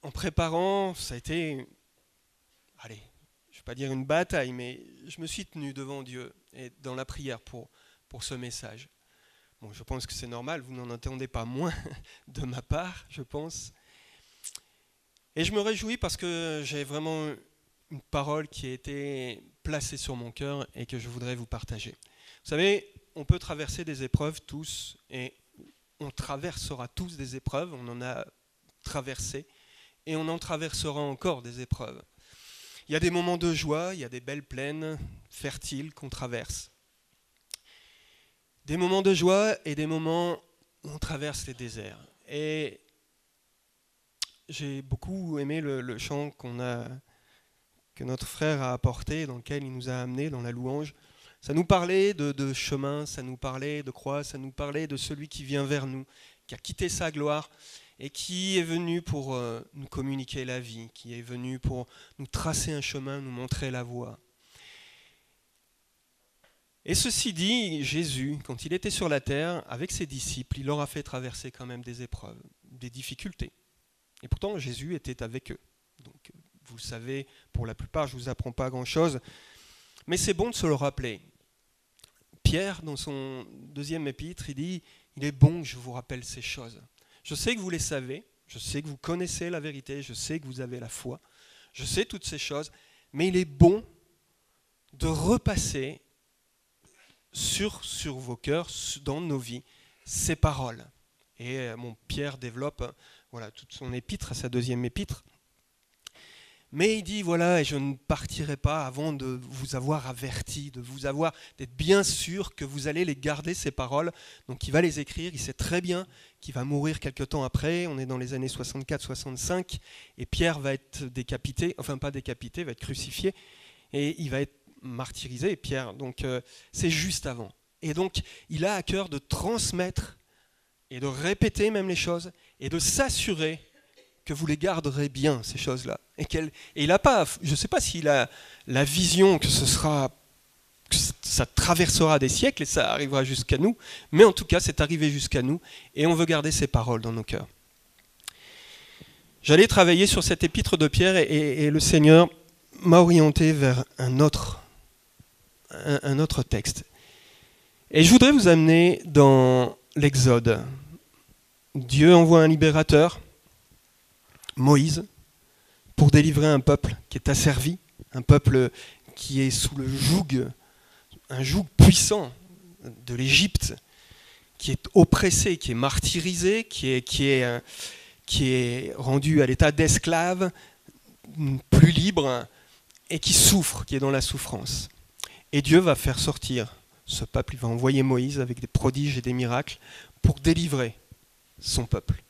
En préparant, ça a été, allez, je ne vais pas dire une bataille, mais je me suis tenu devant Dieu et dans la prière pour ce message. Bon, je pense que c'est normal, vous n'en entendez pas moins de ma part, je pense. Et je me réjouis parce que j'ai vraiment une parole qui a été placée sur mon cœur et que je voudrais vous partager. Vous savez, on peut traverser des épreuves tous, et on traversera tous des épreuves, on en a traversé, et on en traversera encore des épreuves. Il y a des moments de joie, il y a des belles plaines fertiles qu'on traverse. Des moments de joie et des moments où on traverse les déserts. Et j'ai beaucoup aimé le chant que notre frère a apporté, dans lequel il nous a amenés dans la louange. Ça nous parlait de chemin, ça nous parlait de croix, ça nous parlait de celui qui vient vers nous, qui a quitté sa gloire et qui est venu pour nous communiquer la vie, qui est venu pour nous tracer un chemin, nous montrer la voie. Et ceci dit, Jésus, quand il était sur la terre, avec ses disciples, il leur a fait traverser quand même des épreuves, des difficultés. Et pourtant, Jésus était avec eux. Donc, vous le savez, pour la plupart, je ne vous apprends pas grand-chose, mais c'est bon de se le rappeler. Pierre, dans son deuxième épître, il dit « Il est bon que je vous rappelle ces choses. Je sais que vous les savez, je sais que vous connaissez la vérité, je sais que vous avez la foi, je sais toutes ces choses, mais il est bon de repasser sur vos cœurs, dans nos vies, ces paroles. » Et Pierre développe toute son épître, sa deuxième épître. Mais il dit, voilà, et je ne partirai pas avant de vous avoir averti, d'être bien sûr que vous allez les garder, ces paroles. Donc il va les écrire, il sait très bien qu'il va mourir quelque temps après, on est dans les années 64-65, et Pierre va être décapité, enfin pas décapité, va être crucifié, et il va être martyrisé, et Pierre, donc c'est juste avant. Et donc il a à cœur de transmettre, et de répéter même les choses, et de s'assurer que vous les garderez bien, ces choses-là. Et il n'a pas, je ne sais pas s'il a la vision que ça traversera des siècles et ça arrivera jusqu'à nous, mais en tout cas, c'est arrivé jusqu'à nous et on veut garder ces paroles dans nos cœurs. J'allais travailler sur cette épître de Pierre et le Seigneur m'a orienté vers un autre texte. Et je voudrais vous amener dans l'Exode. Dieu envoie un libérateur, Moïse, pour délivrer un peuple qui est asservi, un peuple qui est sous le joug, un joug puissant de l'Égypte, qui est oppressé, qui est martyrisé, qui est rendu à l'état d'esclave, plus libre, et qui souffre, qui est dans la souffrance. Et Dieu va faire sortir ce peuple, il va envoyer Moïse avec des prodiges et des miracles pour délivrer son peuple,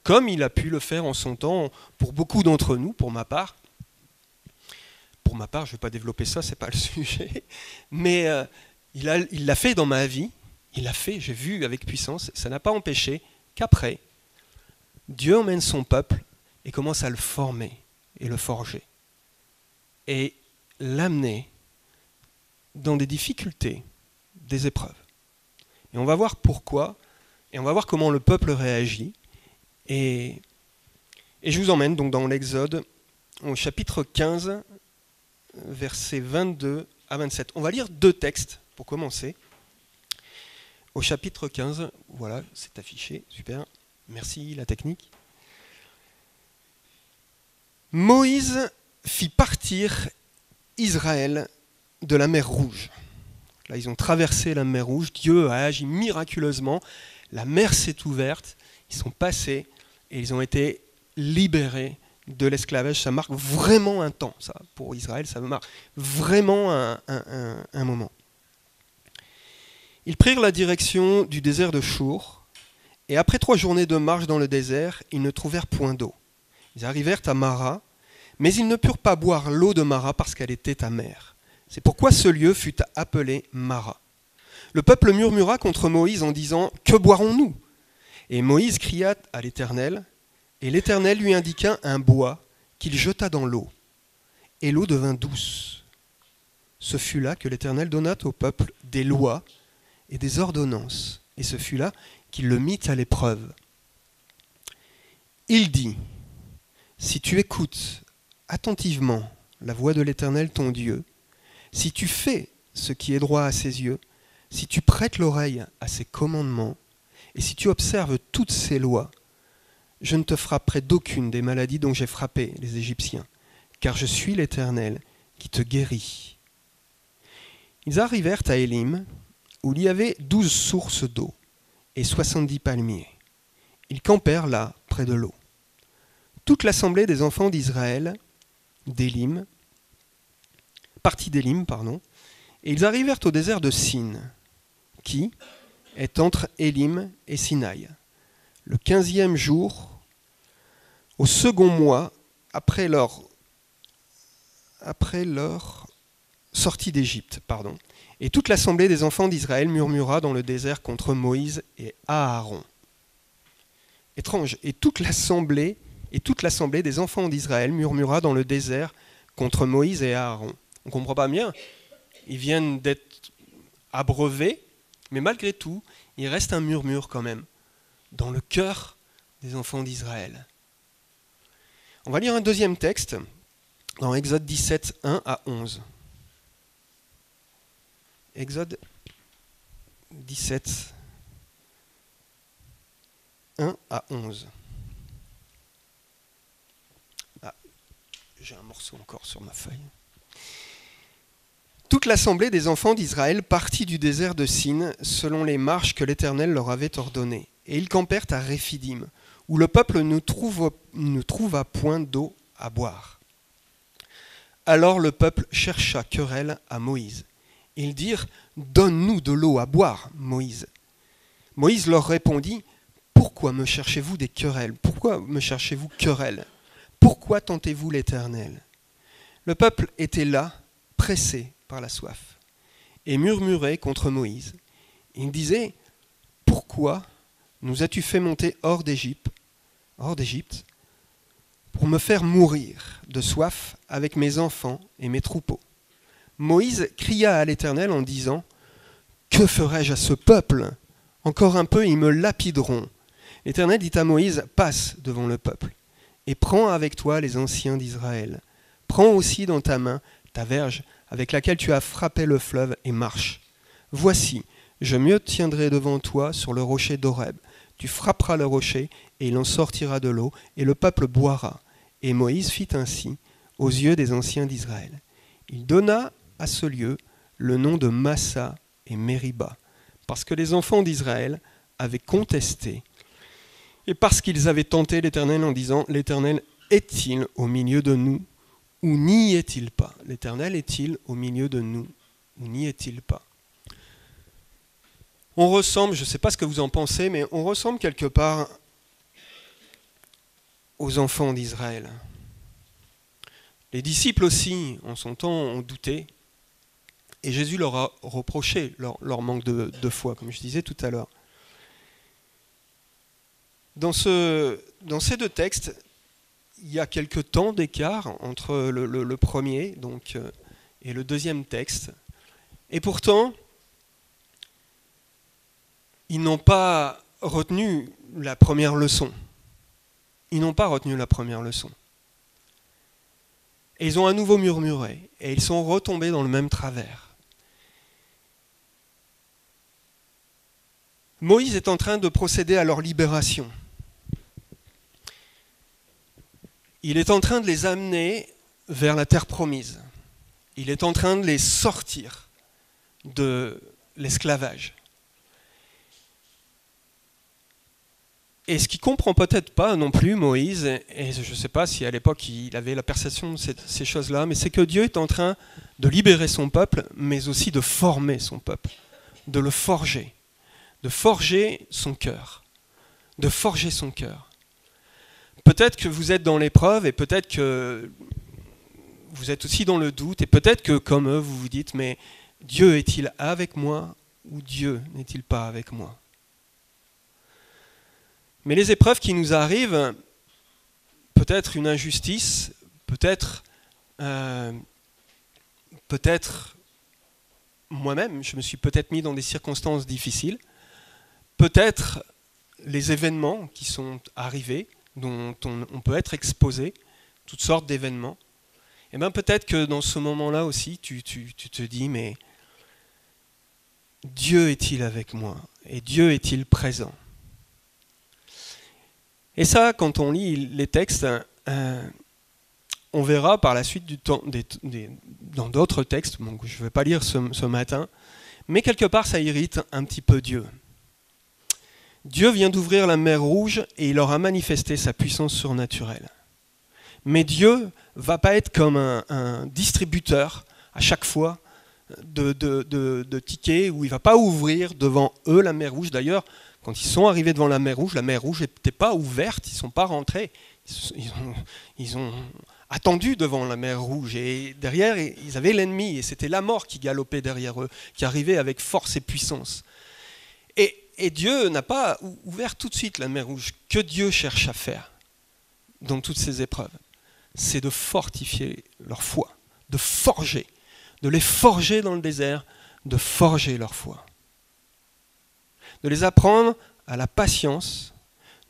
comme il a pu le faire en son temps pour beaucoup d'entre nous, pour ma part. Pour ma part, je ne vais pas développer ça, ce n'est pas le sujet, mais il l'a fait dans ma vie, il l'a fait, j'ai vu avec puissance, ça n'a pas empêché qu'après, Dieu emmène son peuple et commence à le former et le forger, et l'amener dans des difficultés, des épreuves. Et on va voir pourquoi, et on va voir comment le peuple réagit. Et je vous emmène donc dans l'Exode, au chapitre 15, versets 22 à 27. On va lire deux textes pour commencer. Au chapitre 15, voilà, c'est affiché, super, merci la technique. Moïse fit partir Israël de la mer Rouge. Là, ils ont traversé la mer Rouge, Dieu a agi miraculeusement, la mer s'est ouverte, ils sont passés et ils ont été libérés de l'esclavage. Ça marque vraiment un temps, ça, pour Israël, ça marque vraiment un moment. Ils prirent la direction du désert de Chour, et après 3 journées de marche dans le désert, ils ne trouvèrent point d'eau. Ils arrivèrent à Mara, mais ils ne purent pas boire l'eau de Mara parce qu'elle était amère. C'est pourquoi ce lieu fut appelé Mara. Le peuple murmura contre Moïse en disant « Que boirons-nous » Et Moïse cria à l'Éternel, et l'Éternel lui indiqua un bois qu'il jeta dans l'eau. Et l'eau devint douce. Ce fut là que l'Éternel donna au peuple des lois et des ordonnances. Et ce fut là qu'il le mit à l'épreuve. Il dit, si tu écoutes attentivement la voix de l'Éternel ton Dieu, si tu fais ce qui est droit à ses yeux, si tu prêtes l'oreille à ses commandements, et si tu observes toutes ses lois, je ne te frapperai d'aucune des maladies dont j'ai frappé les Égyptiens, car je suis l'Éternel qui te guérit. Ils arrivèrent à Élim, où il y avait 12 sources d'eau et 70 palmiers. Ils campèrent là, près de l'eau. Toute l'assemblée des enfants d'Israël, partit d'Élim, et ils arrivèrent au désert de Sin, qui est entre Élim et Sinaï. Le 15e jour, au second mois, après leur sortie d'Égypte, Et toute l'assemblée des enfants d'Israël murmura dans le désert contre Moïse et Aaron. Étrange, et toute l'assemblée des enfants d'Israël murmura dans le désert contre Moïse et Aaron. On ne comprend pas bien, ils viennent d'être abreuvés, mais malgré tout, il reste un murmure quand même dans le cœur des enfants d'Israël. On va lire un deuxième texte dans Exode 17, 1 à 11. Exode 17, 1 à 11. Ah, j'ai un morceau encore sur ma feuille. Toute l'assemblée des enfants d'Israël partit du désert de Sin selon les marches que l'Éternel leur avait ordonnées. Et ils campèrent à Réphidim, où le peuple ne trouva point d'eau à boire. Alors le peuple chercha querelle à Moïse. Ils dirent, « Donne-nous de l'eau à boire, Moïse. » Moïse leur répondit, « Pourquoi me cherchez-vous des querelles ? Pourquoi me cherchez-vous querelle ? Pourquoi tentez-vous l'Éternel ?» Le peuple était là, pressé par la soif, et murmurait contre Moïse. Il disait, « Pourquoi nous as-tu fait monter hors d'Égypte, pour me faire mourir de soif avec mes enfants et mes troupeaux ?» Moïse cria à l'Éternel en disant, « Que ferai-je à ce peuple ? Encore un peu, ils me lapideront. » L'Éternel dit à Moïse, « Passe devant le peuple, et prends avec toi les anciens d'Israël. Prends aussi dans ta main ta verge avec laquelle tu as frappé le fleuve, et marche. Voici, je me tiendrai devant toi sur le rocher d'Horeb. Tu frapperas le rocher, et il en sortira de l'eau, et le peuple boira. » Et Moïse fit ainsi aux yeux des anciens d'Israël. Il donna à ce lieu le nom de Massa et Mériba, parce que les enfants d'Israël avaient contesté, et parce qu'ils avaient tenté l'Éternel en disant, « L'Éternel est-il au milieu de nous, ou n'y est-il pas ? L'Éternel est-il au milieu de nous, ou n'y est-il pas ?» On ressemble, je ne sais pas ce que vous en pensez, mais on ressemble quelque part aux enfants d'Israël. Les disciples aussi, en son temps, ont douté, et Jésus leur a reproché leur manque de foi, comme je disais tout à l'heure. Dans ces deux textes, il y a quelques temps d'écart entre le premier et le deuxième texte. Et pourtant, ils n'ont pas retenu la première leçon. Ils n'ont pas retenu la première leçon. Et ils ont à nouveau murmuré, et ils sont retombés dans le même travers. Moïse est en train de procéder à leur libération. Il est en train de les amener vers la terre promise. Il est en train de les sortir de l'esclavage. Et ce qu'il ne comprend peut-être pas non plus, Moïse, et je ne sais pas si à l'époque il avait la perception de ces choses-là, mais c'est que Dieu est en train de libérer son peuple, mais aussi de former son peuple, de le forger, de forger son cœur, de forger son cœur. Peut-être que vous êtes dans l'épreuve et peut-être que vous êtes aussi dans le doute et peut-être que comme eux vous vous dites mais Dieu est-il avec moi ou Dieu n'est-il pas avec moi ? Mais les épreuves qui nous arrivent, peut-être une injustice, peut-être moi-même, je me suis peut-être mis dans des circonstances difficiles, peut-être les événements qui sont arrivés, dont on peut être exposé, toutes sortes d'événements, et bien peut-être que dans ce moment-là aussi, tu te dis, mais Dieu est-il avec moi? Et Dieu est-il présent? Et ça, quand on lit les textes, on verra par la suite du temps, dans d'autres textes, bon, que je ne vais pas lire ce matin, mais quelque part ça irrite un petit peu Dieu. Dieu vient d'ouvrir la mer Rouge et il leur a manifesté sa puissance surnaturelle. Mais Dieu ne va pas être comme un distributeur à chaque fois de tickets où il ne va pas ouvrir devant eux la mer Rouge. D'ailleurs, quand ils sont arrivés devant la mer Rouge n'était pas ouverte, ils ne sont pas rentrés. Ils ont attendu devant la mer Rouge et derrière, ils avaient l'ennemi et c'était la mort qui galopait derrière eux, qui arrivait avec force et puissance. Et Dieu n'a pas ouvert tout de suite la mer Rouge. Que Dieu cherche à faire dans toutes ces épreuves, c'est de fortifier leur foi, de les forger dans le désert, de forger leur foi. De les apprendre à la patience,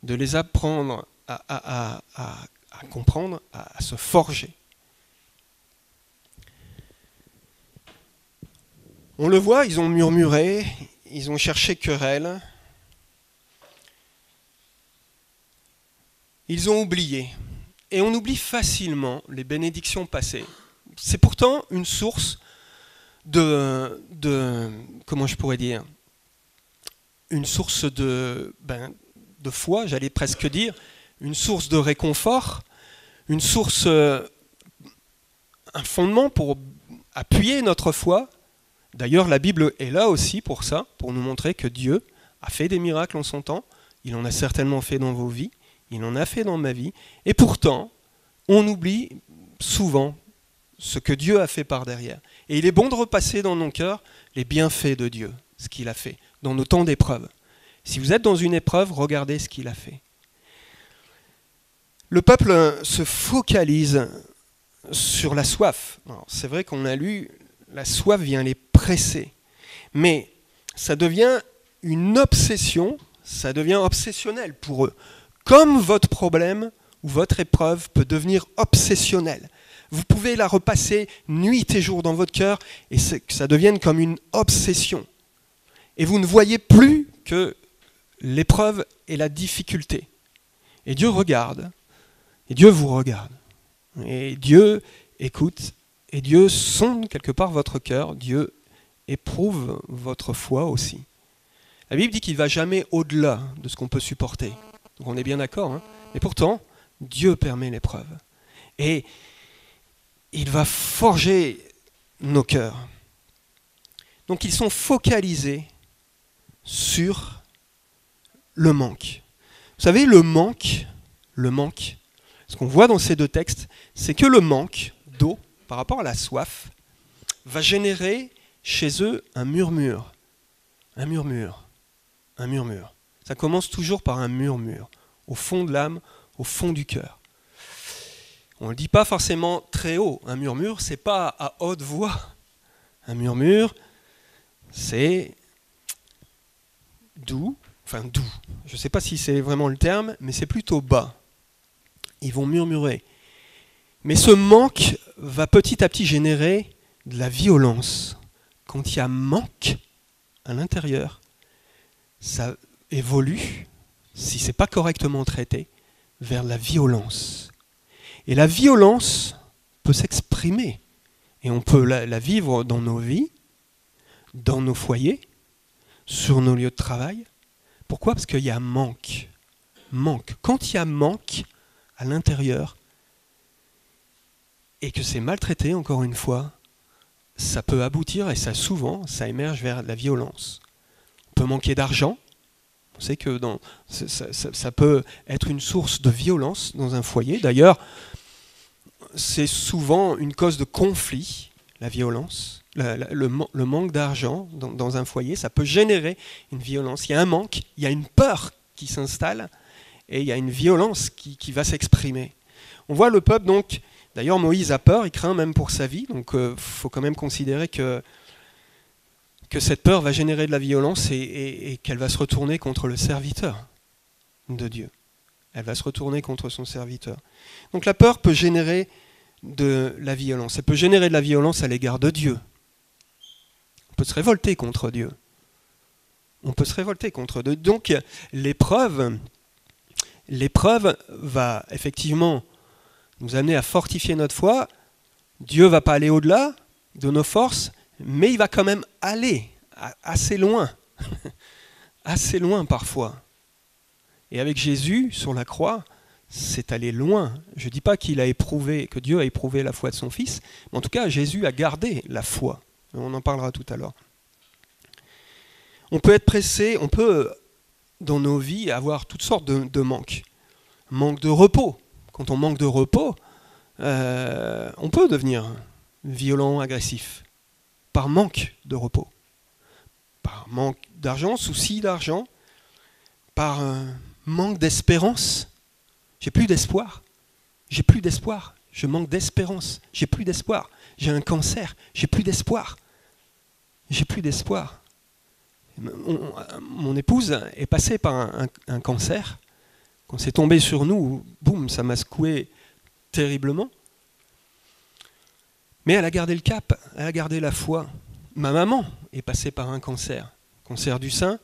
de les apprendre à comprendre, à se forger. On le voit, ils ont murmuré, ils ont cherché querelle, ils ont oublié. Et on oublie facilement les bénédictions passées. C'est pourtant une source comment je pourrais dire, une source de foi, j'allais presque dire, une source de réconfort, une source, un fondement pour appuyer notre foi. D'ailleurs, la Bible est là aussi pour ça, pour nous montrer que Dieu a fait des miracles en son temps, il en a certainement fait dans vos vies, il en a fait dans ma vie, et pourtant, on oublie souvent ce que Dieu a fait par derrière. Et il est bon de repasser dans nos cœurs les bienfaits de Dieu, ce qu'il a fait, dans nos temps d'épreuve. Si vous êtes dans une épreuve, regardez ce qu'il a fait. Le peuple se focalise sur la soif. Alors, c'est vrai qu'on a lu, la soif vient les presser. Mais ça devient une obsession, ça devient obsessionnel pour eux. Comme votre problème ou votre épreuve peut devenir obsessionnelle. Vous pouvez la repasser nuit et jour dans votre cœur et que ça devienne comme une obsession. Et vous ne voyez plus que l'épreuve et la difficulté. Et Dieu regarde, et Dieu vous regarde. Et Dieu écoute, et Dieu sonde quelque part votre cœur, Dieu éprouve votre foi aussi. La Bible dit qu'il ne va jamais au-delà de ce qu'on peut supporter. Donc on est bien d'accord, hein ? Mais pourtant, Dieu permet l'épreuve. Et il va forger nos cœurs. Donc ils sont focalisés sur le manque. Vous savez, le manque, ce qu'on voit dans ces deux textes, c'est que le manque d'eau, par rapport à la soif, va générer chez eux un murmure. Un murmure. Ça commence toujours par un murmure, au fond de l'âme, au fond du cœur. On ne le dit pas forcément très haut. Un murmure, c'est pas à haute voix. Un murmure, c'est doux. Je ne sais pas si c'est vraiment le terme, mais c'est plutôt bas. Ils vont murmurer. Mais ce manque va petit à petit générer de la violence. Quand il y a manque à l'intérieur, ça évolue, si ce n'est pas correctement traité, vers la violence. Et la violence peut s'exprimer. Et on peut la vivre dans nos vies, dans nos foyers, sur nos lieux de travail. Pourquoi ? Parce qu'il y a manque. Quand il y a manque à l'intérieur, et que c'est maltraité, encore une fois, ça peut aboutir, et ça émerge vers la violence. On peut manquer d'argent. On sait que ça peut être une source de violence dans un foyer. D'ailleurs, c'est souvent une cause de conflit, la violence. Le manque d'argent dans un foyer, ça peut générer une violence. Il y a un manque, il y a une peur qui s'installe, et il y a une violence qui va s'exprimer. On voit le peuple, donc, d'ailleurs Moïse a peur, il craint même pour sa vie, donc il faut quand même considérer que cette peur va générer de la violence et qu'elle va se retourner contre le serviteur. de Dieu. Elle va se retourner contre son serviteur. Donc la peur peut générer de la violence. Elle peut générer de la violence à l'égard de Dieu. On peut se révolter contre Dieu. On peut se révolter contre Dieu. Donc l'épreuve va effectivement nous amener à fortifier notre foi. Dieu ne va pas aller au-delà de nos forces, mais il va quand même aller assez loin. Assez loin parfois. Et avec Jésus, sur la croix, c'est aller loin. Je ne dis pas que Dieu a éprouvé la foi de son Fils, mais en tout cas, Jésus a gardé la foi. On en parlera tout à l'heure. On peut être pressé, on peut, dans nos vies, avoir toutes sortes de manques. Manque de repos. Quand on manque de repos, on peut devenir violent, agressif, par manque de repos. Par manque d'argent, souci d'argent, par manque d'espérance. J'ai plus d'espoir. Je manque d'espérance. J'ai plus d'espoir. J'ai un cancer. J'ai plus d'espoir. Mon épouse est passée par un cancer. Quand c'est tombé sur nous, boum, ça m'a secoué terriblement. Mais elle a gardé le cap, elle a gardé la foi. Ma maman est passée par un cancer du sein,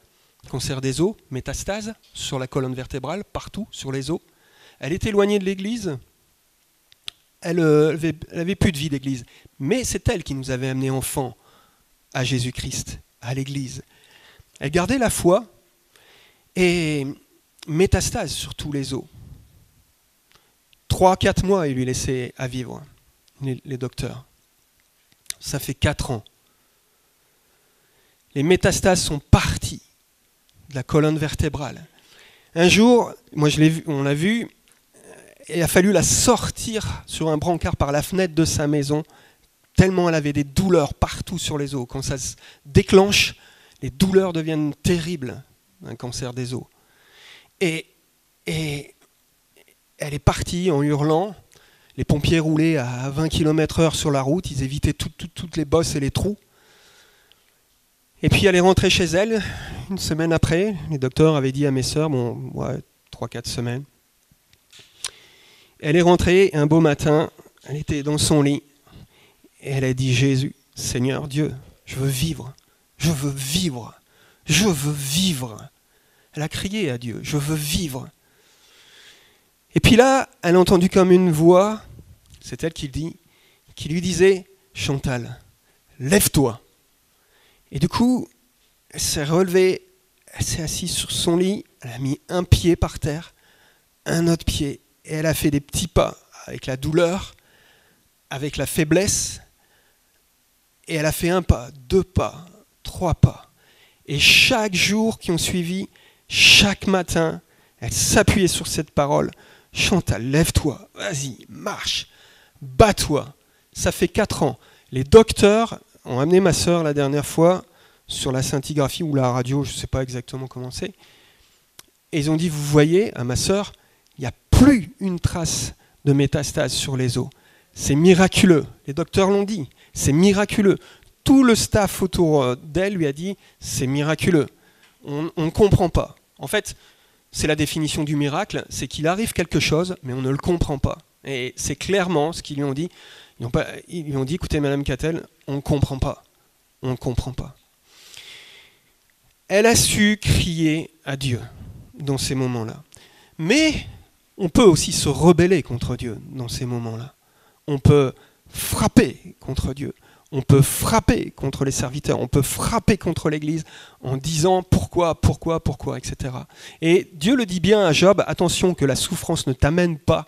cancer des os, métastase sur la colonne vertébrale, partout sur les os. Elle est éloignée de l'église, elle avait plus de vie d'église. Mais c'est elle qui nous avait amenés enfants à Jésus-Christ, à l'église. Elle gardait la foi et métastase sur tous les os. 3-4 mois, ils lui laissaient à vivre, les docteurs. Ça fait 4 ans. Les métastases sont parties de la colonne vertébrale. Un jour, on l'a vu, il a fallu la sortir sur un brancard par la fenêtre de sa maison, tellement elle avait des douleurs partout sur les os. Quand ça se déclenche, les douleurs deviennent terribles, un cancer des os. Et elle est partie en hurlant. Les pompiers roulaient à 20 km/h sur la route, ils évitaient toutes les bosses et les trous. Et puis elle est rentrée chez elle, une semaine après. Les docteurs avaient dit à mes sœurs, 3-4 semaines. Elle est rentrée un beau matin, elle était dans son lit, et elle a dit, Jésus, Seigneur Dieu, je veux vivre, je veux vivre, je veux vivre. Elle a crié à Dieu, je veux vivre. Et puis là, elle a entendu comme une voix, c'est elle qui lui disait, Chantal, lève-toi. Et du coup, elle s'est relevée, elle s'est assise sur son lit, elle a mis un pied par terre, un autre pied, et elle a fait des petits pas avec la douleur, avec la faiblesse, et elle a fait 1 pas, 2 pas, 3 pas. Et chaque jour qui ont suivi, chaque matin, elle s'appuyait sur cette parole, Chantal, lève-toi, vas-y, marche, bats-toi. Ça fait 4 ans. Les docteurs ont amené ma sœur la dernière fois sur la scintigraphie ou la radio, je ne sais pas exactement comment c'est. Et ils ont dit, vous voyez, à ma sœur, il n'y a plus une trace de métastase sur les os. C'est miraculeux. Les docteurs l'ont dit, c'est miraculeux. Tout le staff autour d'elle lui a dit, c'est miraculeux. On ne comprend pas. En fait, c'est la définition du miracle, c'est qu'il arrive quelque chose, mais on ne le comprend pas. Et c'est clairement ce qu'ils lui ont dit. Ils lui ont dit, écoutez, Madame Cattel, on ne comprend pas. On ne comprend pas. Elle a su crier à Dieu dans ces moments-là. Mais on peut aussi se rebeller contre Dieu dans ces moments-là. On peut frapper contre Dieu. On peut frapper contre les serviteurs. On peut frapper contre l'Église en disant pourquoi, etc. Et Dieu le dit bien à Job, attention que la souffrance ne t'amène pas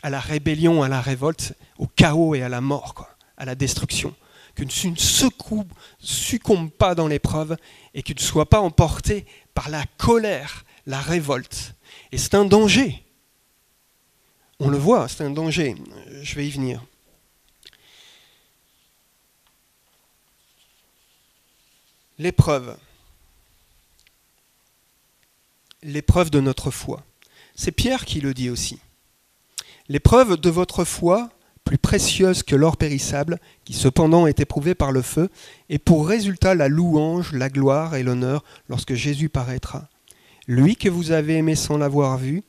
à la rébellion, à la révolte, au chaos et à la mort, à la destruction. Que tu ne succombes pas dans l'épreuve et que tu ne sois pas emporté par la colère, la révolte. Et c'est un danger. On le voit, c'est un danger. Je vais y venir. L'épreuve. L'épreuve de notre foi. C'est Pierre qui le dit aussi. L'épreuve de votre foi, plus précieuse que l'or périssable, qui cependant est éprouvée par le feu, et pour résultat la louange, la gloire et l'honneur lorsque Jésus paraîtra. lui que vous avez aimé sans l'avoir vu,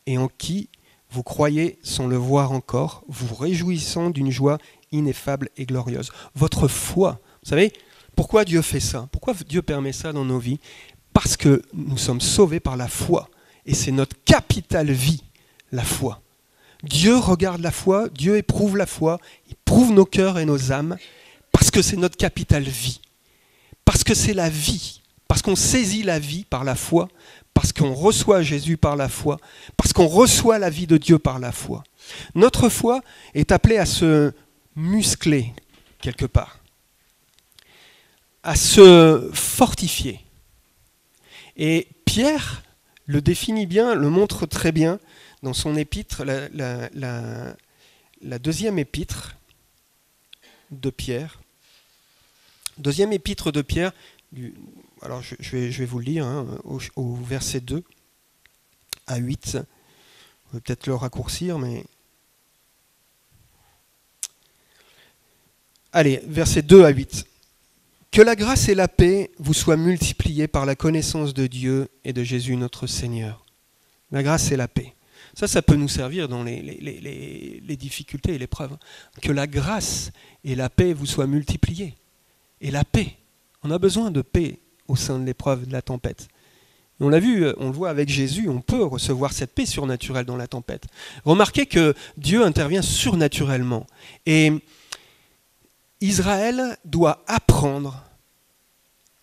et en qui vous croyez sans le voir encore, vous réjouissant d'une joie ineffable et glorieuse. Votre foi, vous savez, pourquoi Dieu fait ça? Pourquoi Dieu permet ça dans nos vies? Parce que nous sommes sauvés par la foi. Et c'est notre capitale vie, la foi. Dieu regarde la foi, Dieu éprouve la foi, il prouve nos cœurs et nos âmes, parce que c'est notre capitale vie. Parce que c'est la vie. Parce qu'on saisit la vie par la foi, parce qu'on reçoit Jésus par la foi, parce qu'on reçoit la vie de Dieu par la foi. Notre foi est appelée à se muscler quelque part, à se fortifier. Et Pierre le définit bien, le montre très bien dans son épître, la deuxième épître de Pierre. Deuxième épître de Pierre, alors je vais vous le lire, au verset 2 à 8. On va peut-être le raccourcir, mais... Allez, versets 2 à 8. Que la grâce et la paix vous soient multipliées par la connaissance de Dieu et de Jésus notre Seigneur. La grâce et la paix. Ça peut nous servir dans les difficultés et l'épreuve. Que la grâce et la paix vous soient multipliées. Et la paix. On a besoin de paix au sein de l'épreuve, de la tempête. Et on l'a vu, on le voit avec Jésus, on peut recevoir cette paix surnaturelle dans la tempête. Remarquez que Dieu intervient surnaturellement. Et Israël doit apprendre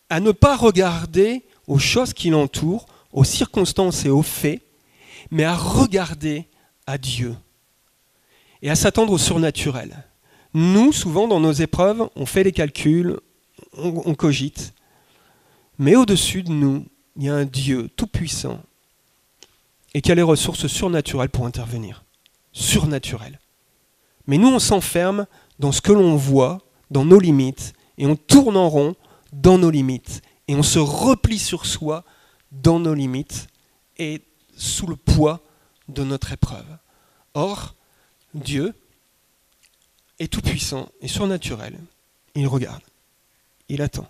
à ne pas regarder aux choses qui l'entourent, aux circonstances et aux faits, mais à regarder à Dieu et à s'attendre au surnaturel. Nous, souvent, dans nos épreuves, on fait les calculs, on cogite, mais au-dessus de nous, il y a un Dieu tout-puissant et qui a les ressources surnaturelles pour intervenir. Surnaturelles. Mais nous, on s'enferme dans ce que l'on voit, dans nos limites, et on tourne en rond dans nos limites, et on se replie sur soi dans nos limites, et sous le poids de notre épreuve. Or, Dieu est tout-puissant et surnaturel. Il regarde, il attend.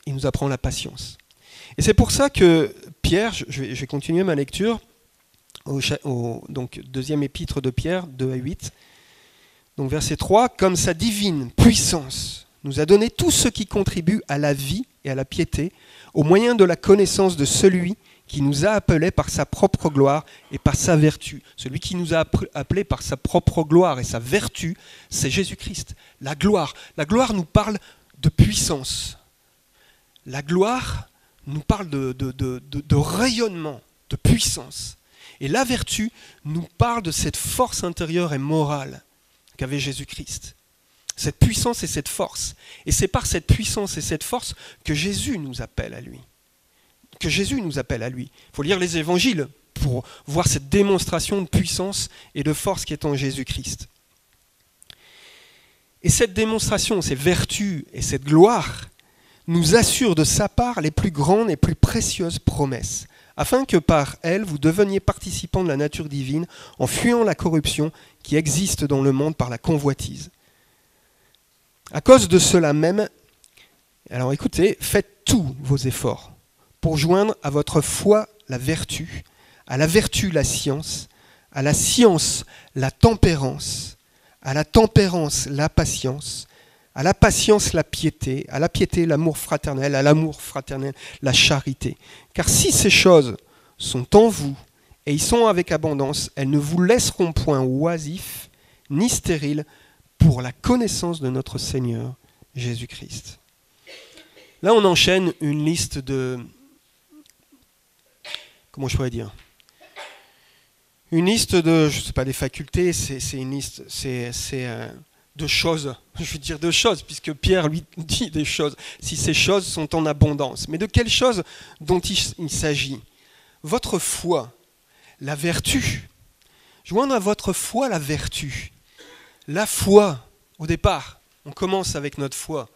Il nous apprend la patience. Et c'est pour ça que Pierre, je vais continuer ma lecture, donc deuxième épître de Pierre, 2 à 8, donc verset 3, « Comme sa divine puissance nous a donné tout ce qui contribue à la vie et à la piété, au moyen de la connaissance de celui qui nous a appelés par sa propre gloire et par sa vertu. » Celui qui nous a appelés par sa propre gloire et sa vertu, c'est Jésus-Christ. La gloire nous parle de puissance. La gloire nous parle de rayonnement, de puissance. Et la vertu nous parle de cette force intérieure et morale qu'avait Jésus-Christ. Cette puissance et cette force. Et c'est par cette puissance et cette force que Jésus nous appelle à lui. Que Jésus nous appelle à lui. Il faut lire les évangiles pour voir cette démonstration de puissance et de force qui est en Jésus-Christ. Et cette démonstration, ces vertus et cette gloire nous assurent de sa part les plus grandes et plus précieuses promesses, afin que par elles vous deveniez participants de la nature divine en fuyant la corruption qui existe dans le monde par la convoitise. À cause de cela même, alors écoutez, faites tous vos efforts pour joindre à votre foi la vertu, à la vertu la science, à la science la tempérance, à la tempérance la patience, à la patience la piété, à la piété l'amour fraternel, à l'amour fraternel la charité. Car si ces choses sont en vous et y sont avec abondance, elles ne vous laisseront point oisifs ni stériles pour la connaissance de notre Seigneur Jésus-Christ. Là, on enchaîne une liste de... Comment je pourrais dire ? Une liste de, je ne sais pas, des facultés, c'est une liste, de choses. Je veux dire de choses, puisque Pierre lui dit des choses. Si ces choses sont en abondance. Mais de quelles choses dont il s'agit ? Votre foi, la vertu. Joindre à votre foi la vertu. La foi, au départ, on commence avec notre foi.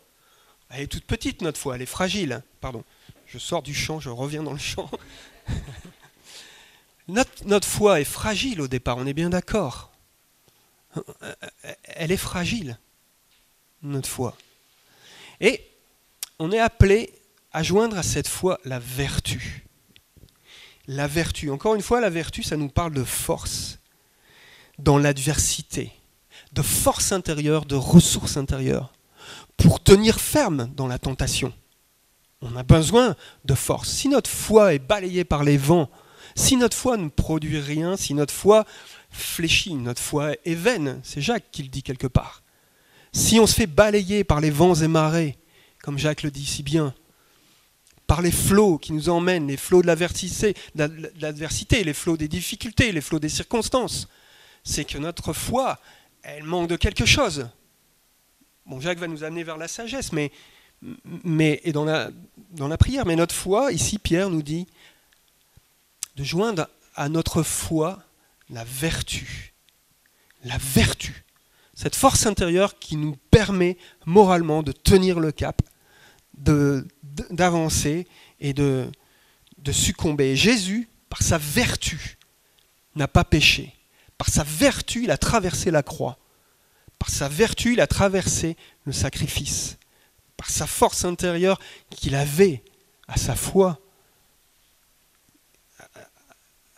Elle est toute petite, notre foi, elle est fragile. Pardon, je sors du champ, je reviens dans le champ. Notre foi est fragile au départ, on est bien d'accord. Elle est fragile, notre foi. Et on est appelé à joindre à cette foi la vertu. La vertu, encore une fois, la vertu, ça nous parle de force dans l'adversité, de force intérieure, de ressources intérieures, pour tenir ferme dans la tentation. On a besoin de force. Si notre foi est balayée par les vents, si notre foi ne produit rien, si notre foi fléchit, notre foi est vaine, c'est Jacques qui le dit quelque part. Si on se fait balayer par les vents et marées, comme Jacques le dit si bien, par les flots qui nous emmènent, les flots de l'adversité, les flots des difficultés, les flots des circonstances, c'est que notre foi, elle manque de quelque chose. Bon, Jacques va nous amener vers la sagesse, et dans la prière, mais notre foi, ici Pierre nous dit de joindre à notre foi la vertu. La vertu. Cette force intérieure qui nous permet moralement de tenir le cap, d'avancer et de succomber. Et Jésus, par sa vertu, n'a pas péché. Par sa vertu, il a traversé la croix. Par sa vertu, il a traversé le sacrifice. Par sa force intérieure qu'il avait à sa foi,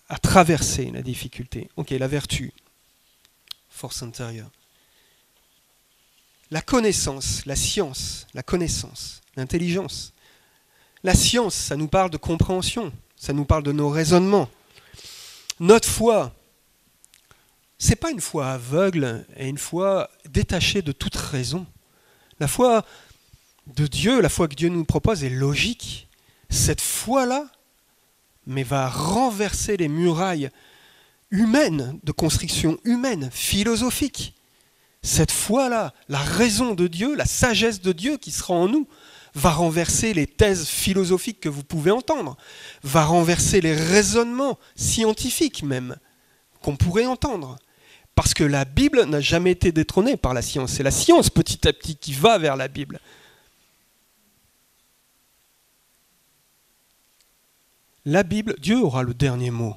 à traverser la difficulté. Ok, la vertu, force intérieure. La connaissance, la science, la connaissance, l'intelligence. La science, ça nous parle de compréhension, ça nous parle de nos raisonnements. Notre foi, ce n'est pas une foi aveugle et une foi détachée de toute raison. La foi de Dieu, la foi que Dieu nous propose est logique. Cette foi-là, mais va renverser les murailles humaines, de construction humaine, philosophique. Cette foi-là, la raison de Dieu, la sagesse de Dieu qui sera en nous, va renverser les thèses philosophiques que vous pouvez entendre, va renverser les raisonnements scientifiques même, qu'on pourrait entendre. Parce que la Bible n'a jamais été détrônée par la science. C'est la science petit à petit qui va vers la Bible. La Bible, Dieu aura le dernier mot.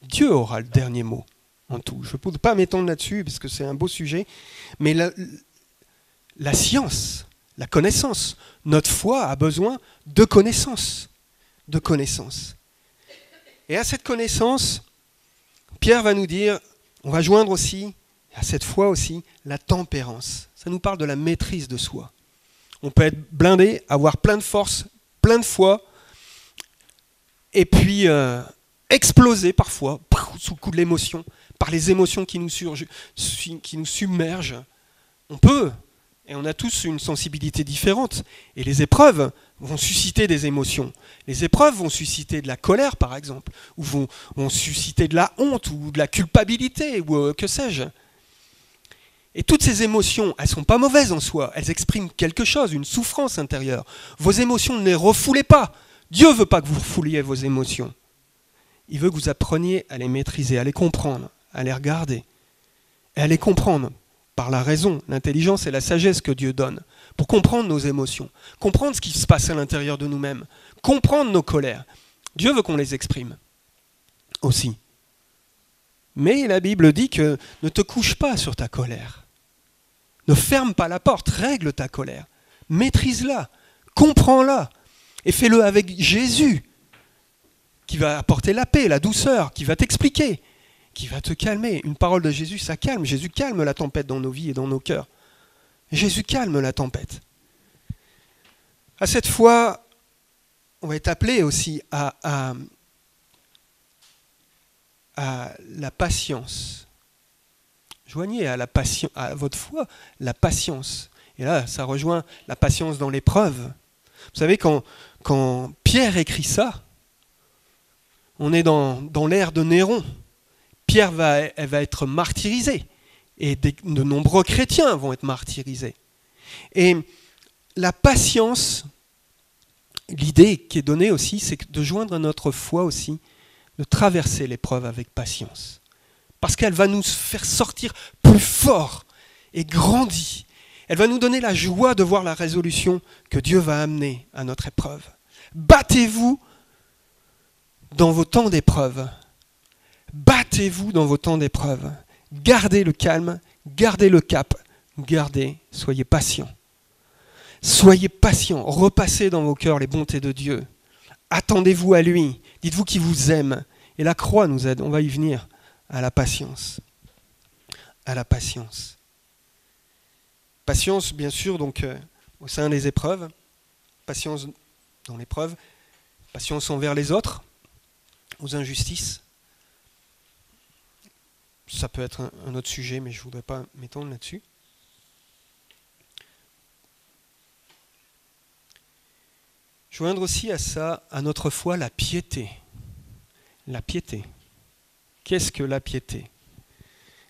Dieu aura le dernier mot en tout. Je ne peux pas m'étendre là-dessus parce que c'est un beau sujet. Mais la science, la connaissance, notre foi a besoin de connaissance. De connaissance. Et à cette connaissance, Pierre va nous dire, on va joindre aussi, à cette foi aussi, la tempérance. Ça nous parle de la maîtrise de soi. On peut être blindé, avoir plein de force, plein de foi, et puis exploser parfois, sous le coup de l'émotion, par les émotions qui nous submergent. On peut, et on a tous une sensibilité différente, et les épreuves vont susciter des émotions. Les épreuves vont susciter de la colère, par exemple, ou vont susciter de la honte, ou de la culpabilité, ou que sais-je. Et toutes ces émotions, elles ne sont pas mauvaises en soi, elles expriment quelque chose, une souffrance intérieure. Vos émotions, ne les refoulez pas. Dieu ne veut pas que vous refouliez vos émotions. Il veut que vous appreniez à les maîtriser, à les comprendre, à les regarder, et à les comprendre par la raison, l'intelligence et la sagesse que Dieu donne, pour comprendre nos émotions, comprendre ce qui se passe à l'intérieur de nous-mêmes, comprendre nos colères. Dieu veut qu'on les exprime aussi. Mais la Bible dit que ne te couche pas sur ta colère. Ne ferme pas la porte, règle ta colère. Maîtrise-la, comprends-la, et fais-le avec Jésus, qui va apporter la paix, la douceur, qui va t'expliquer, qui va te calmer. Une parole de Jésus, ça calme. Jésus calme la tempête dans nos vies et dans nos cœurs. Jésus calme la tempête. À cette fois, on va être appelé aussi à la patience. Joignez à votre foi la patience. Et là, ça rejoint la patience dans l'épreuve. Vous savez, quand Pierre écrit ça, on est dans l'ère de Néron. Pierre va être martyrisé. Et de nombreux chrétiens vont être martyrisés. Et la patience, l'idée qui est donnée aussi, c'est de joindre à notre foi aussi, de traverser l'épreuve avec patience. Parce qu'elle va nous faire sortir plus forts et grandis. Elle va nous donner la joie de voir la résolution que Dieu va amener à notre épreuve. Battez-vous dans vos temps d'épreuve. Battez-vous dans vos temps d'épreuve. Gardez le calme, gardez le cap, soyez patients. Soyez patients, repassez dans vos cœurs les bontés de Dieu. Attendez-vous à lui, dites-vous qu'il vous aime. Et la croix nous aide, on va y venir, à la patience. À la patience. Patience, bien sûr, donc au sein des épreuves, patience dans l'épreuve, patience envers les autres, aux injustices. Ça peut être un autre sujet, mais je ne voudrais pas m'étendre là-dessus. Joindre aussi à ça, à notre foi, la piété. La piété. Qu'est-ce que la piété ?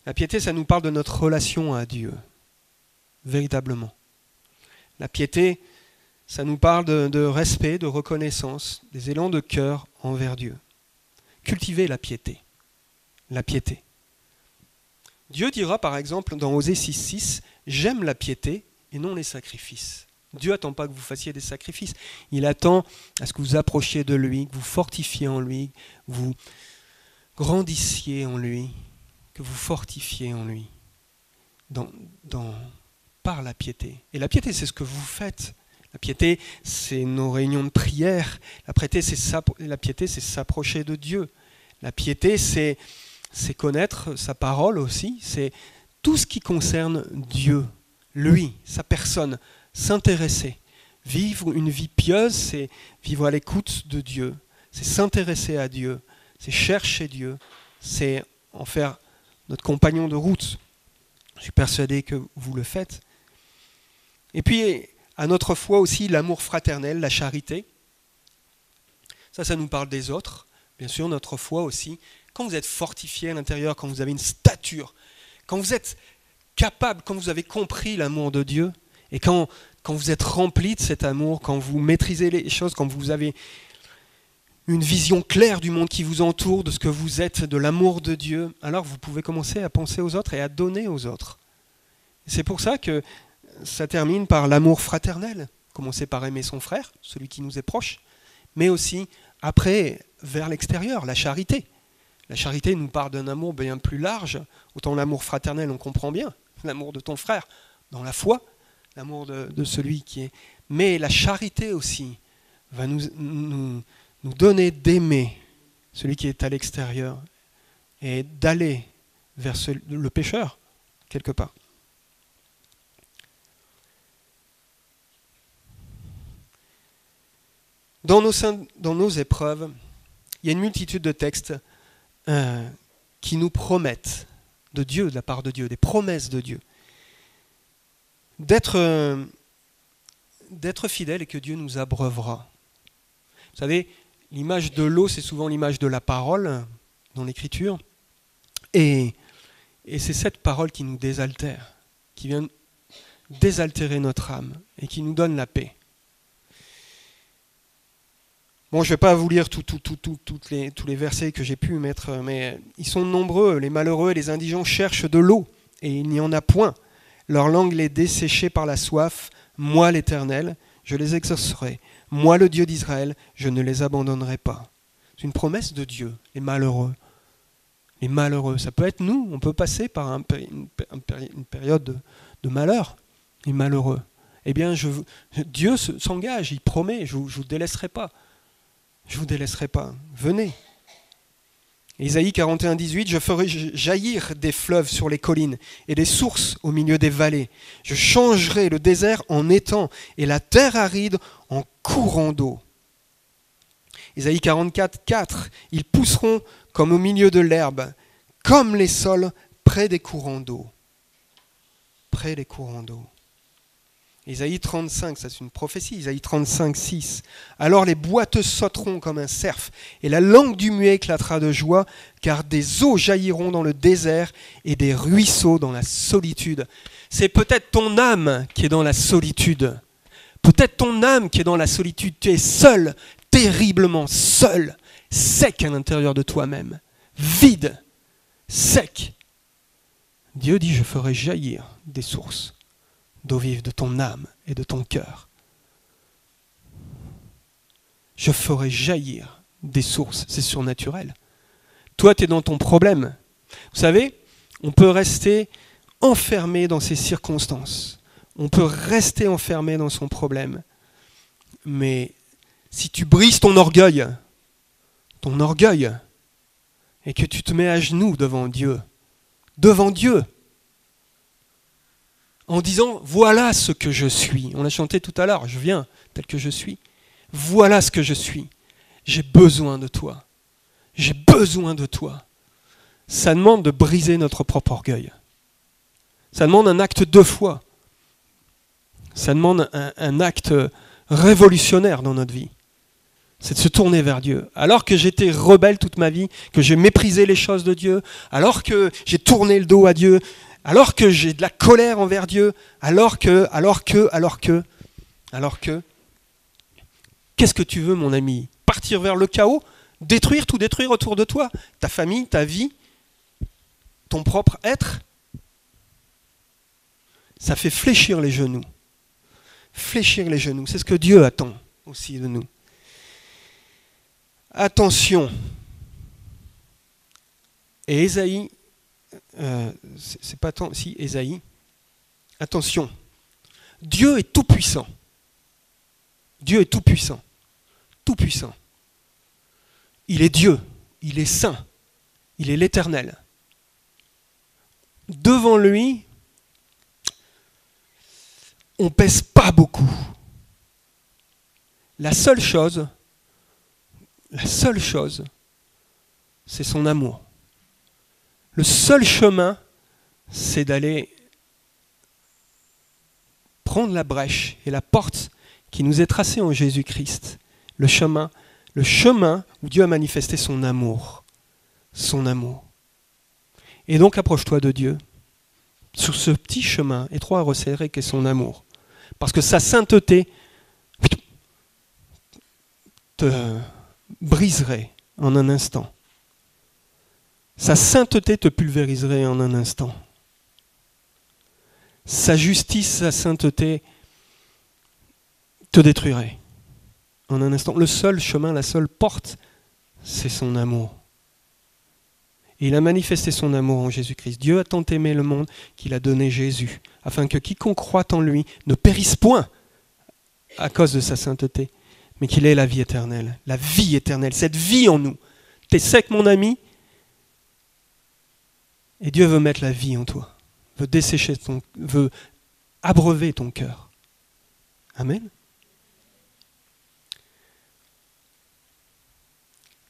La piété, ça nous parle de notre relation à Dieu, véritablement. La piété, ça nous parle de respect, de reconnaissance, des élans de cœur envers Dieu. Cultiver la piété. La piété. Dieu dira par exemple dans Osée 6,6 « J'aime la piété et non les sacrifices ». Dieu n'attend pas que vous fassiez des sacrifices. Il attend à ce que vous approchiez de lui, que vous fortifiez en lui, que vous grandissiez en lui, que vous fortifiez en lui par la piété. Et la piété, c'est ce que vous faites. La piété, c'est nos réunions de prière. La piété, c'est s'approcher de Dieu. La piété, c'est connaître sa parole aussi. C'est tout ce qui concerne Dieu, lui, sa personne. S'intéresser. Vivre une vie pieuse, c'est vivre à l'écoute de Dieu. C'est s'intéresser à Dieu. C'est chercher Dieu. C'est en faire notre compagnon de route. Je suis persuadé que vous le faites. Et puis, à notre foi aussi, l'amour fraternel, la charité. Ça nous parle des autres. Bien sûr, notre foi aussi. Quand vous êtes fortifié à l'intérieur, quand vous avez une stature, quand vous êtes capable, quand vous avez compris l'amour de Dieu, et quand vous êtes rempli de cet amour, quand vous maîtrisez les choses, quand vous avez une vision claire du monde qui vous entoure, de ce que vous êtes, de l'amour de Dieu, alors vous pouvez commencer à penser aux autres et à donner aux autres. C'est pour ça que ça termine par l'amour fraternel. Commencer par aimer son frère, celui qui nous est proche, mais aussi, après, vers l'extérieur, la charité. La charité nous parle d'un amour bien plus large. Autant l'amour fraternel, on comprend bien, l'amour de ton frère, dans la foi, l'amour de celui qui est... Mais la charité aussi va nous donner d'aimer celui qui est à l'extérieur et d'aller vers le pécheur, quelque part. Dans nos épreuves, il y a une multitude de textes qui nous promettent de Dieu, de la part de Dieu, des promesses de Dieu. D'être fidèle et que Dieu nous abreuvera. Vous savez, l'image de l'eau, c'est souvent l'image de la parole dans l'Écriture. Et c'est cette parole qui nous désaltère, qui vient désaltérer notre âme et qui nous donne la paix. Bon, je ne vais pas vous lire tous les versets que j'ai pu mettre, mais ils sont nombreux. Les malheureux et les indigents cherchent de l'eau, et il n'y en a point. Leur langue est desséchée par la soif. Moi, l'Éternel, je les exaucerai. Moi, le Dieu d'Israël, je ne les abandonnerai pas. C'est une promesse de Dieu, les malheureux. Les malheureux, ça peut être nous. On peut passer par une période de malheur. Les malheureux. Eh bien, Dieu s'engage, il promet, je ne vous délaisserai pas. Je ne vous délaisserai pas. Venez. Ésaïe 41, 18, je ferai jaillir des fleuves sur les collines et des sources au milieu des vallées. Je changerai le désert en étang et la terre aride en courant d'eau. Ésaïe 44, 4, ils pousseront comme au milieu de l'herbe, comme les sols près des courants d'eau. Près des courants d'eau. Ésaïe 35, ça c'est une prophétie, Ésaïe 35, 6. Alors les boiteux sauteront comme un cerf, et la langue du muet éclatera de joie, car des eaux jailliront dans le désert et des ruisseaux dans la solitude. C'est peut-être ton âme qui est dans la solitude. Peut-être ton âme qui est dans la solitude. Tu es seul, terriblement seul, sec à l'intérieur de toi-même, vide, sec. Dieu dit, je ferai jaillir des sources d'eau vive de ton âme et de ton cœur. Je ferai jaillir des sources, c'est surnaturel. Toi, tu es dans ton problème. Vous savez, on peut rester enfermé dans ces circonstances. On peut rester enfermé dans son problème. Mais si tu brises ton orgueil, et que tu te mets à genoux devant Dieu, en disant « Voilà ce que je suis ». On l'a chanté tout à l'heure, « Je viens tel que je suis ». Voilà ce que je suis. J'ai besoin de toi. J'ai besoin de toi. Ça demande de briser notre propre orgueil. Ça demande un acte de foi. Ça demande un acte révolutionnaire dans notre vie. C'est de se tourner vers Dieu. Alors que j'étais rebelle toute ma vie, que j'ai méprisé les choses de Dieu, alors que j'ai tourné le dos à Dieu, alors que j'ai de la colère envers Dieu, alors que, qu'est-ce que tu veux, mon ami? Partir vers le chaos? Tout détruire autour de toi? Ta famille, ta vie, ton propre être? Ça fait fléchir les genoux. Fléchir les genoux, c'est ce que Dieu attend aussi de nous. Attention. Et Ésaïe, c'est pas tant, si Ésaïe, attention. Dieu est tout puissant. Dieu est tout puissant. Tout puissant. Il est Dieu, il est saint, il est l'Éternel. Devant lui, on pèse pas beaucoup. La seule chose, c'est son amour. Le seul chemin, c'est d'aller prendre la brèche et la porte qui nous est tracée en Jésus-Christ. Le chemin où Dieu a manifesté son amour. Son amour. Et donc approche-toi de Dieu sur ce petit chemin étroit et resserré qu'est son amour. Parce que sa sainteté te briserait en un instant. Sa sainteté te pulvériserait en un instant. Sa justice, sa sainteté te détruirait en un instant. Le seul chemin, la seule porte, c'est son amour. Et il a manifesté son amour en Jésus-Christ. Dieu a tant aimé le monde qu'il a donné Jésus, afin que quiconque croit en lui ne périsse point à cause de sa sainteté, mais qu'il ait la vie éternelle. La vie éternelle, cette vie en nous. T'es sec, mon ami, et Dieu veut mettre la vie en toi, veut abreuver ton cœur. Amen.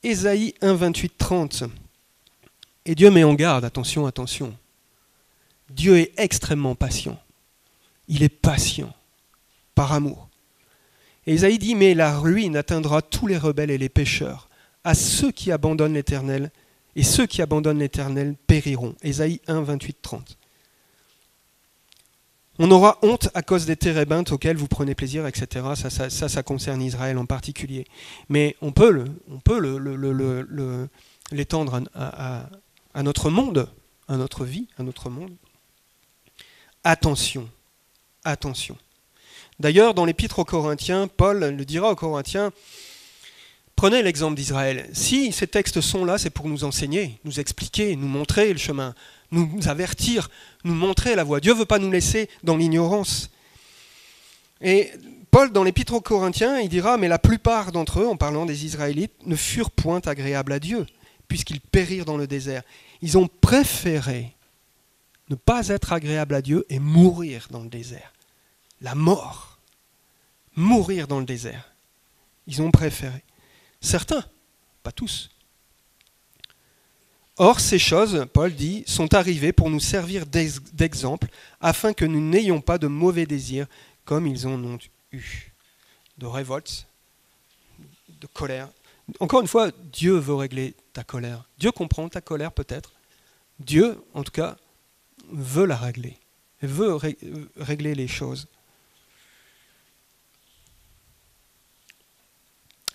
Ésaïe 1, 28, 30. Et Dieu met en garde, attention, attention. Dieu est extrêmement patient. Il est patient, par amour. Et Ésaïe dit, mais la ruine atteindra tous les rebelles et les pécheurs, à ceux qui abandonnent l'Éternel, et ceux qui abandonnent l'Éternel périront. Ésaïe 1, 28, 30. On aura honte à cause des térébintes auxquels vous prenez plaisir, etc. Ça concerne Israël en particulier. Mais on peut l'étendre à notre monde, à notre vie, à notre monde. Attention, attention. D'ailleurs, dans l'Épître aux Corinthiens, Paul le dira aux Corinthiens, prenez l'exemple d'Israël. Si ces textes sont là, c'est pour nous enseigner, nous expliquer, nous montrer le chemin, nous avertir, nous montrer la voie. Dieu ne veut pas nous laisser dans l'ignorance. Et Paul, dans l'Épître aux Corinthiens, il dira, mais la plupart d'entre eux, en parlant des Israélites, ne furent point agréables à Dieu, puisqu'ils périrent dans le désert. Ils ont préféré ne pas être agréables à Dieu et mourir dans le désert. La mort. Mourir dans le désert. Ils ont préféré. Certains, pas tous. Or, ces choses, Paul dit, sont arrivées pour nous servir d'exemple, afin que nous n'ayons pas de mauvais désirs comme ils en ont eu. De révolte, de colère. Encore une fois, Dieu veut régler ta colère. Dieu comprend ta colère peut-être. Dieu, en tout cas, veut la régler. Il veut régler les choses.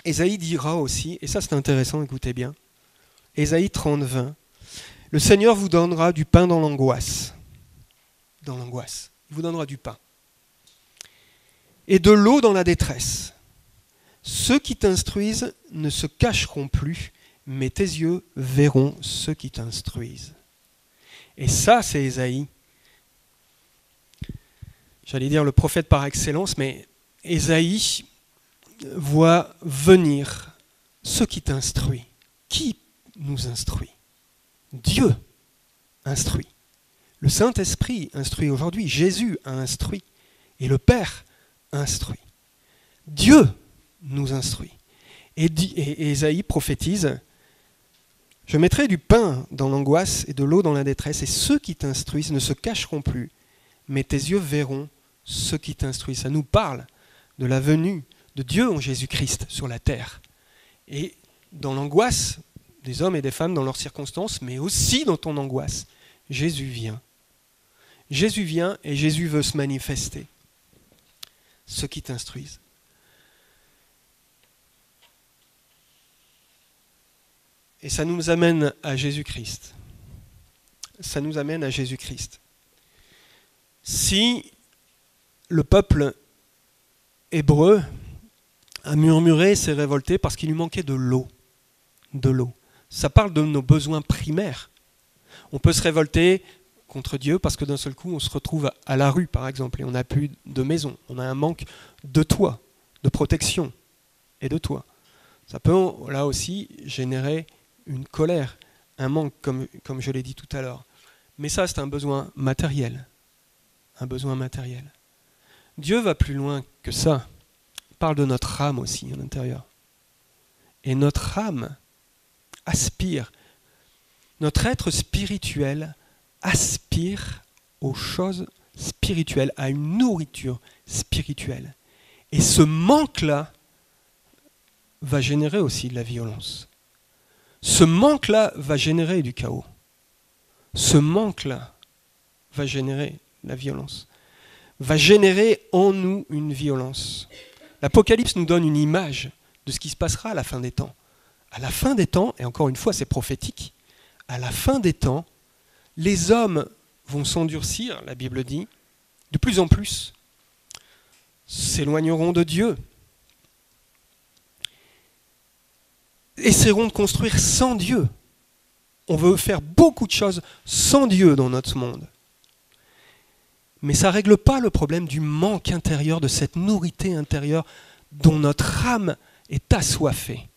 Ésaïe dira aussi, et ça c'est intéressant, écoutez bien, Ésaïe 30, 20, le Seigneur vous donnera du pain dans l'angoisse. Dans l'angoisse. Il vous donnera du pain. Et de l'eau dans la détresse. Ceux qui t'instruisent ne se cacheront plus, mais tes yeux verront ceux qui t'instruisent. Et ça, c'est Ésaïe. j'allais dire le prophète par excellence, mais Ésaïe voit venir ce qui t'instruit. Qui nous instruit? Dieu instruit. Le Saint-Esprit instruit aujourd'hui. Jésus a instruit. Et le Père instruit. Dieu nous instruit. Et Ésaïe prophétise: je mettrai du pain dans l'angoisse et de l'eau dans la détresse, et ceux qui t'instruisent ne se cacheront plus, mais tes yeux verront ceux qui t'instruisent. Ça nous parle de la venue de Dieu en Jésus-Christ sur la terre. Et dans l'angoisse des hommes et des femmes dans leurs circonstances, mais aussi dans ton angoisse, Jésus vient. Jésus vient et Jésus veut se manifester. Ceux qui t'instruisent. Et ça nous amène à Jésus-Christ. Ça nous amène à Jésus-Christ. Si le peuple hébreu a murmuré, s'est révolté parce qu'il lui manquait de l'eau. De l'eau. Ça parle de nos besoins primaires. On peut se révolter contre Dieu parce que d'un seul coup, on se retrouve à la rue, par exemple, et on n'a plus de maison. On a un manque de toit, de protection et de toit. Ça peut, là aussi, générer une colère, un manque, comme je l'ai dit tout à l'heure. Mais ça, c'est un besoin matériel. Un besoin matériel. Dieu va plus loin que ça. Il parle de notre âme aussi, à l'intérieur. Et notre âme aspire, notre être spirituel aspire aux choses spirituelles, à une nourriture spirituelle. Et ce manque-là va générer aussi de la violence. Ce manque-là va générer du chaos. Ce manque-là va générer la violence. Va générer en nous une violence. L'Apocalypse nous donne une image de ce qui se passera à la fin des temps. À la fin des temps, et encore une fois c'est prophétique, à la fin des temps, les hommes vont s'endurcir, la Bible dit, de plus en plus, s'éloigneront de Dieu, essaieront de construire sans Dieu. On veut faire beaucoup de choses sans Dieu dans notre monde. Mais ça ne règle pas le problème du manque intérieur, de cette nourriture intérieure dont notre âme est assoiffée.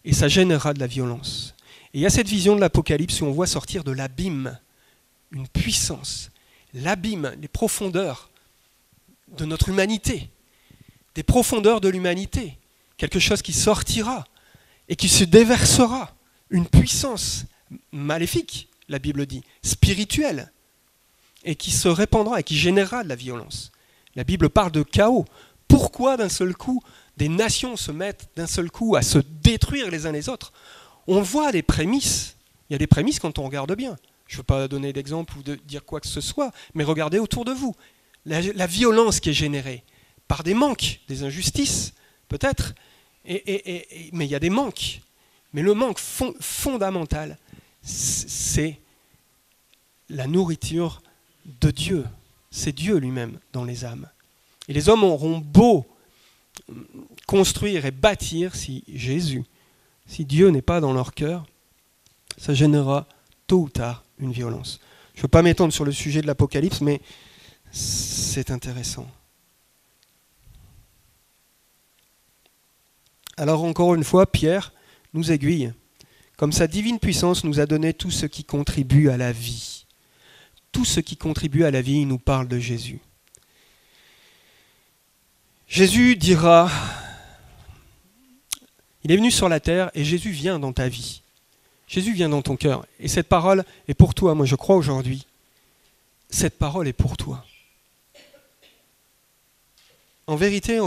Et ça générera de la violence. Et il y a cette vision de l'Apocalypse où on voit sortir de l'abîme une puissance. L'abîme, les profondeurs de notre humanité, des profondeurs de l'humanité. Quelque chose qui sortira et qui se déversera. Une puissance maléfique, la Bible dit, spirituelle, et qui se répandra et qui générera de la violence. La Bible parle de chaos. Pourquoi d'un seul coup des nations se mettent d'un seul coup à se détruire les uns les autres? On voit des prémices. Il y a des prémices quand on regarde bien. Je ne veux pas donner d'exemple ou de dire quoi que ce soit, mais regardez autour de vous. La violence qui est générée par des manques, des injustices, peut-être, mais il y a des manques. Mais le manque fondamental, c'est la nourriture de Dieu. C'est Dieu lui-même dans les âmes. Et les hommes auront beau construire et bâtir si Jésus, si Dieu n'est pas dans leur cœur, ça générera tôt ou tard une violence. Je ne veux pas m'étendre sur le sujet de l'Apocalypse, mais c'est intéressant. Alors encore une fois, Pierre nous aiguille. Comme sa divine puissance nous a donné tout ce qui contribue à la vie. Tout ce qui contribue à la vie, il nous parle de Jésus. Jésus dira, il est venu sur la terre et Jésus vient dans ta vie. Jésus vient dans ton cœur. Et cette parole est pour toi. Moi, je crois aujourd'hui, cette parole est pour toi. En vérité,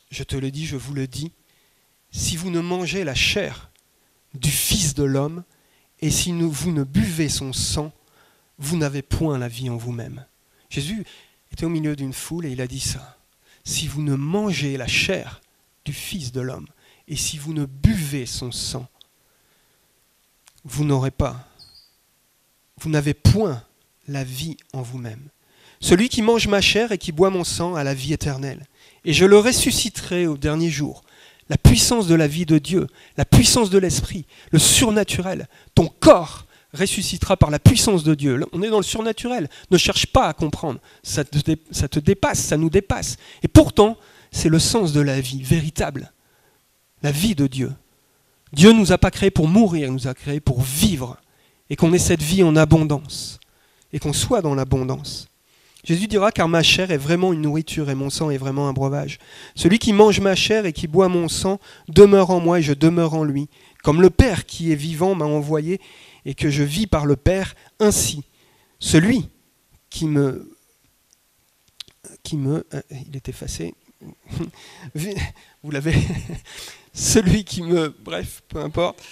je te le dis, je vous le dis, si vous ne mangez la chair du Fils de l'homme et si vous ne buvez son sang, vous n'avez point la vie en vous-même. Jésus était au milieu d'une foule et il a dit ça. Si vous ne mangez la chair du Fils de l'homme et si vous ne buvez son sang, vous n'avez point la vie en vous-même. Celui qui mange ma chair et qui boit mon sang a la vie éternelle. Et je le ressusciterai au dernier jour. La puissance de la vie de Dieu, la puissance de l'esprit, le surnaturel, ton corps ressuscitera par la puissance de Dieu. Là, on est dans le surnaturel. Ne cherche pas à comprendre. Ça te dépasse, ça nous dépasse. Et pourtant, c'est le sens de la vie véritable. La vie de Dieu. Dieu ne nous a pas créés pour mourir, il nous a créés pour vivre. Et qu'on ait cette vie en abondance. Et qu'on soit dans l'abondance. Jésus dira, car ma chair est vraiment une nourriture et mon sang est vraiment un breuvage. Celui qui mange ma chair et qui boit mon sang demeure en moi et je demeure en lui. Comme le Père qui est vivant m'a envoyé et que je vis par le Père, ainsi. Celui qui me... il est effacé. Vous l'avez... Celui qui me... Bref, peu importe.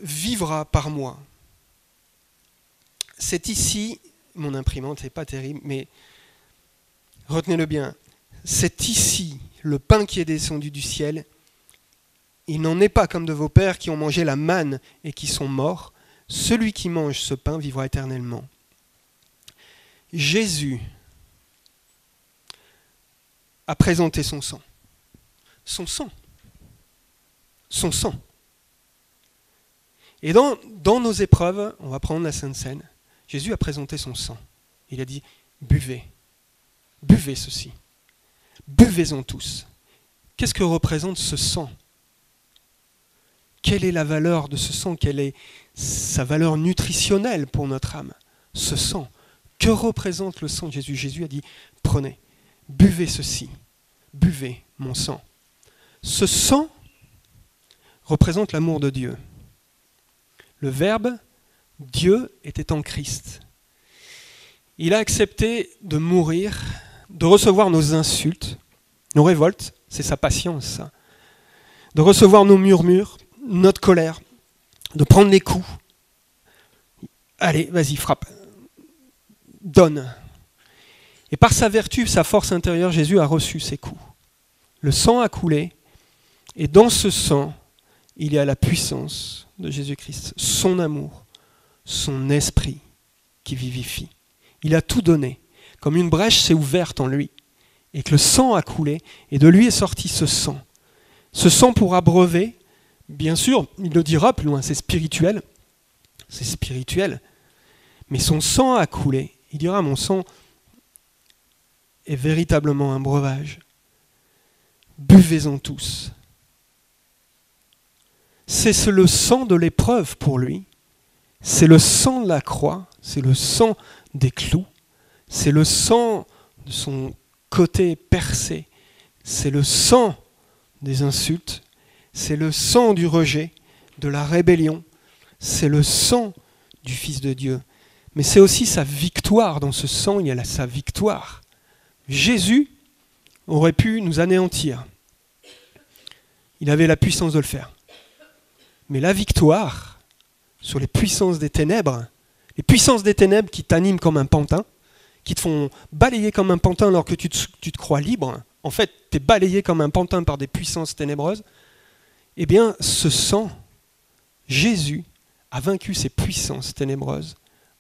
Vivra par moi. C'est ici, mon imprimante n'est pas terrible, mais retenez-le bien, c'est ici le pain qui est descendu du ciel. Il n'en est pas comme de vos pères qui ont mangé la manne et qui sont morts. Celui qui mange ce pain vivra éternellement. Jésus a présenté son sang. Son sang. Son sang. Et dans nos épreuves, on va prendre la Sainte Seine, Jésus a présenté son sang. Il a dit, buvez, buvez ceci, buvez-en tous. Qu'est-ce que représente ce sang ? Quelle est la valeur de ce sang ? Quelle est sa valeur nutritionnelle pour notre âme ? Ce sang. Que représente le sang de Jésus ? Jésus a dit, prenez, buvez ceci, buvez mon sang. Ce sang représente l'amour de Dieu. Le Verbe, Dieu, était en Christ. Il a accepté de mourir, de recevoir nos insultes, nos révoltes, c'est sa patience, ça. De recevoir nos murmures, notre colère, de prendre les coups. Allez, vas-y, frappe. Donne. Et par sa vertu, sa force intérieure, Jésus a reçu ces coups. Le sang a coulé, et dans ce sang, il y a la puissance de Jésus-Christ, son amour, son esprit qui vivifie. Il a tout donné, comme une brèche s'est ouverte en lui, et que le sang a coulé, et de lui est sorti ce sang. Ce sang pour abreuver, bien sûr, il le dira plus loin, c'est spirituel, mais son sang a coulé. Il dira, mon sang est véritablement un breuvage. Buvez-en tous. C'est le sang de l'épreuve pour lui. C'est le sang de la croix, c'est le sang des clous, c'est le sang de son côté percé, c'est le sang des insultes, c'est le sang du rejet, de la rébellion, c'est le sang du Fils de Dieu. Mais c'est aussi sa victoire, dans ce sang il y a sa victoire. Jésus aurait pu nous anéantir. Il avait la puissance de le faire. Mais la victoire sur les puissances des ténèbres qui t'animent comme un pantin, qui te font balayer comme un pantin alors que tu te crois libre, en fait, tu es balayé comme un pantin par des puissances ténébreuses, eh bien, ce sang, Jésus a vaincu ces puissances ténébreuses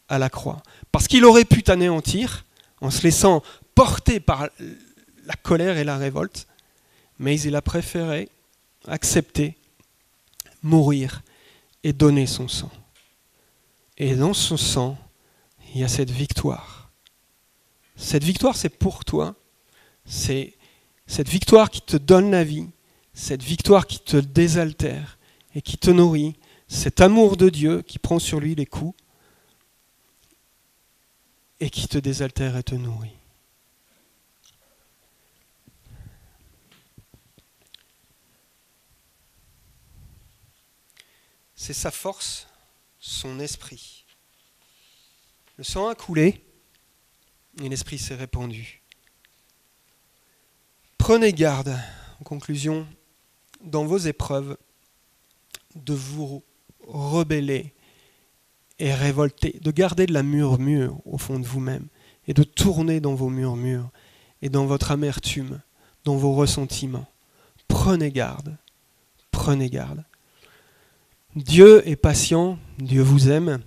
à la croix. Parce qu'il aurait pu t'anéantir en se laissant porter par la colère et la révolte, mais il a préféré accepter, mourir et donner son sang. Et dans son sang, il y a cette victoire. Cette victoire, c'est pour toi. C'est cette victoire qui te donne la vie, cette victoire qui te désaltère et qui te nourrit, cet amour de Dieu qui prend sur lui les coups et qui te désaltère et te nourrit. C'est sa force, son esprit. Le sang a coulé et l'esprit s'est répandu. Prenez garde, en conclusion, dans vos épreuves, de vous rebeller et révolter, de garder de la murmure au fond de vous-même et de tourner dans vos murmures et dans votre amertume, dans vos ressentiments. Prenez garde, prenez garde. Dieu est patient, Dieu vous aime,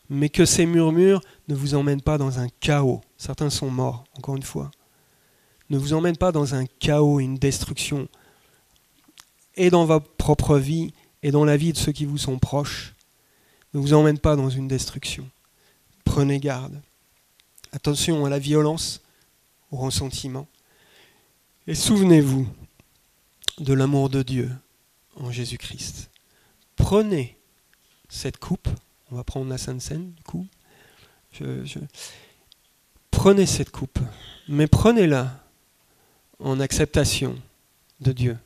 mais que ces murmures ne vous emmènent pas dans un chaos. Certains sont morts, encore une fois. Ne vous emmènent pas dans un chaos, une destruction, et dans votre propre vie, et dans la vie de ceux qui vous sont proches. Ne vous emmène pas dans une destruction. Prenez garde. Attention à la violence, au ressentiment. Et souvenez-vous de l'amour de Dieu en Jésus-Christ. Prenez cette coupe. On va prendre la Sainte Seine, du coup. Prenez cette coupe, mais prenez-la en acceptation de Dieu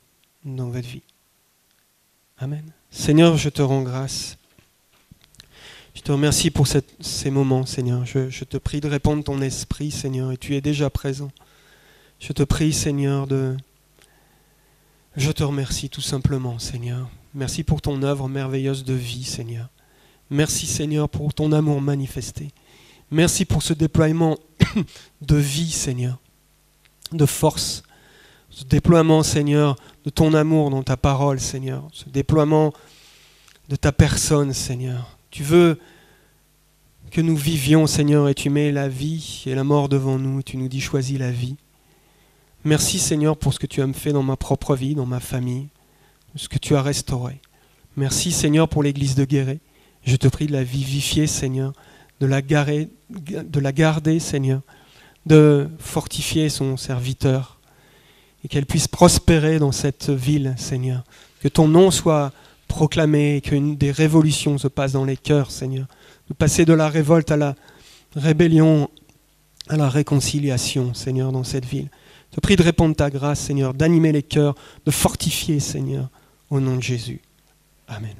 dans votre vie. Amen. Seigneur, je te rends grâce. Je te remercie pour ces moments, Seigneur. Je te prie de répandre ton esprit, Seigneur, et tu es déjà présent. Je te prie, Seigneur, Je te remercie tout simplement, Seigneur. Merci pour ton œuvre merveilleuse de vie, Seigneur. Merci, Seigneur, pour ton amour manifesté. Merci pour ce déploiement de vie, Seigneur, de force. Ce déploiement, Seigneur, de ton amour dans ta parole, Seigneur. Ce déploiement de ta personne, Seigneur. Tu veux que nous vivions, Seigneur, et tu mets la vie et la mort devant nous, et tu nous dis choisis la vie. Merci, Seigneur, pour ce que tu as fait dans ma propre vie, dans ma famille, ce que tu as restauré. Merci, Seigneur, pour l'église de Guéret. Je te prie de la vivifier, Seigneur, de la garder, Seigneur, de fortifier son serviteur et qu'elle puisse prospérer dans cette ville, Seigneur. Que ton nom soit proclamé et qu'une des révolutions se passe dans les cœurs, Seigneur. De passer de la révolte à la rébellion, à la réconciliation, Seigneur, dans cette ville. Je te prie de répandre ta grâce, Seigneur, d'animer les cœurs, de fortifier, Seigneur, au nom de Jésus. Amen.